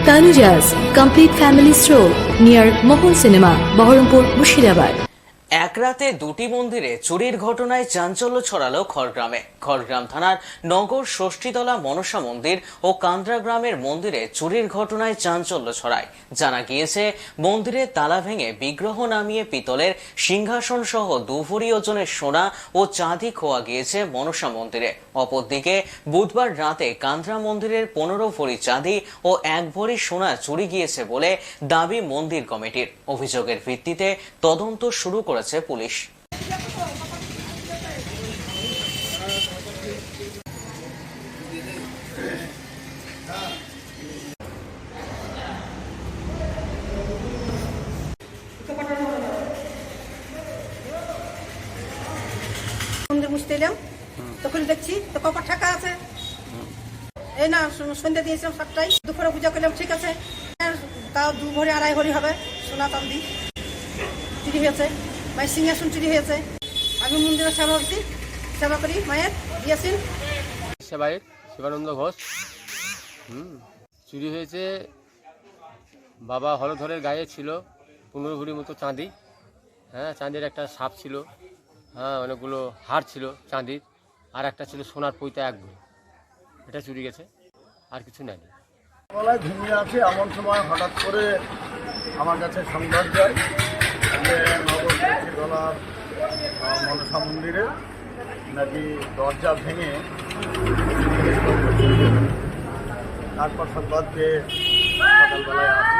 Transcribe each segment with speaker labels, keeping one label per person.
Speaker 1: Tanuja's complete family stroll near Mohol Cinema, Baharampur, Murshidabad.
Speaker 2: এক রাতে দুটি মন্দিরে চুরির ঘটনায় চাঞ্চল্য ছড়ালো খড়গ্রামে। খড়গ্রাম থানার নগর ষষ্ঠীতলা মনসা মন্দির ও কান্দ্রা গ্রামের মন্দিরে চুরির ঘটনায় চাঞ্চল্য ছড়ায়। জানা গিয়েছে, মন্দিরে তালা ভেঙে বিগ্রহ নামিয়ে পিতলের সিংহাসন সহ 2 ভরি ওজনের সোনা ও চাঁদি খোয়া গিয়েছে মনসা মন্দিরে। অপরদিকে বুধবার রাতে কান্দ্রা মন্দিরের 15 ভরি চাঁদি ও 1 ভরি সোনা চুরি গিয়েছে বলে দাবি মন্দির কমিটির। অভিযোগের ভিত্তিতে তদন্ত শুরু করেছে পুলিশ।
Speaker 3: মন্দির মুছতে এলাম, তখন দেখছি তো কপার ঠাকা আছে। এই না সন্ধ্যা দিয়েছিলাম 7টায়, দুপুরে পূজা করলাম, ঠিক আছে, তাও 2 ভরি 2.5 ভরি হবে সোনা চাঁদি চুরি হয়েছে। মায়ের সিংহাসন চুরি হয়েছে। আমি মন্দিরের সেবা করছি, সেবা করি, মায়ের দিয়েছেন
Speaker 4: সেবায়িত শিবানন্দ ঘোষ। চুরি হয়েছে, বাবা হলধরের গায়ে ছিল 15 ভরি মতো চাঁদি। হ্যাঁ, চাঁদির একটা সাপ ছিল, হ্যাঁ, অনেকগুলো হার ছিল চাঁদির, আর একটা ছিল সোনার পৈতা 1 ভরি। এটা চুরি গেছে, আর কিছু নেয়নি।
Speaker 5: গলায় ঘুমিয়ে আছে এমন সময় হঠাৎ করে আমার কাছে সংবাদ যায় যে নগর ষষ্ঠীতলার মনসা মন্দিরে নাকি দরজা ভেঙে তারপর সংবাদ পেয়ে সকালবেলায় আসি,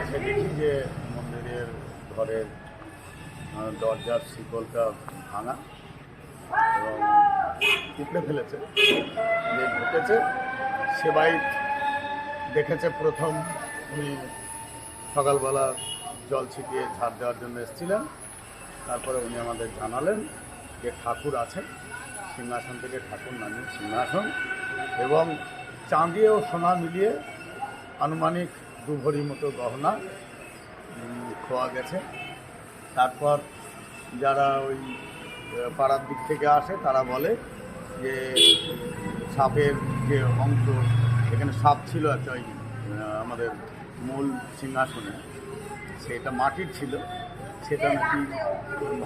Speaker 5: এসে দেখি যে মন্দিরের ঘরের দরজার শিকলটা ভাঙা এবং উপড়ে ফেলেছে। যে ঢুকেছে সেবায়িত দেখেছে প্রথম, উনি সকালবেলা জল ছিটিয়ে ঝাড় দেওয়ার জন্য এসেছিলেন। তারপরে উনি আমাদের জানালেন যে ঠাকুর আছে, সিংহাসন থেকে ঠাকুর নামিয়ে সিংহাসন এবং চাঁদি ও সোনা মিলিয়ে আনুমানিক 2 ভরি মতো গহনা খোয়া গেছে। তারপর যারা ওই পাড়ার দিক থেকে আসে তারা বলে যে সাপের যে অংশ, এখানে সাপ ছিল একটা ওই আমাদের মূল সিংহাসনে, সেটা মাটির ছিল, সেটা নাকি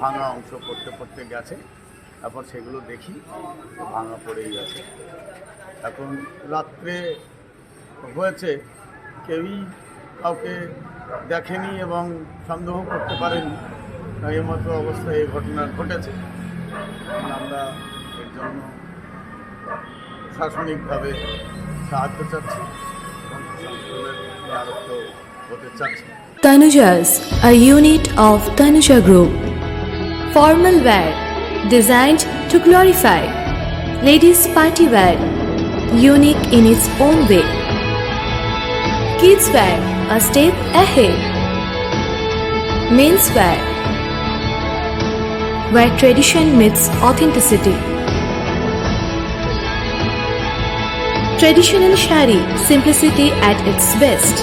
Speaker 5: ভাঙা অংশ পড়তে পড়তে গেছে। তারপর সেগুলো দেখি ভাঙা পড়েই গেছে। এখন রাত্রে হয়েছে, কেউই কাউকে দেখেনি এবং সন্দেহ করতে পারেনি, এই মতো অবস্থায় এই ঘটনা ঘটেছে। আমরা এর জন্য প্রশাসনিকভাবে সাহায্য চাচ্ছি এবং সংশোধনের দ্বারস্থ হতে চাচ্ছি।
Speaker 1: Tanuja's, a unit of Tanuja Group. Formal wear, designed to glorify. Ladies' party wear, unique in its own way. Kids wear, a step ahead. Men's wear, where tradition meets authenticity. Traditional shari, simplicity at its best.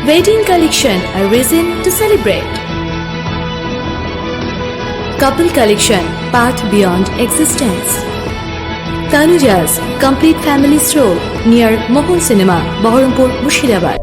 Speaker 1: Wedding collection, a reason to celebrate. Couple collection, path beyond existence. Tanuja's complete family stroll near Mohol Cinema, Baharampur, Murshidabad.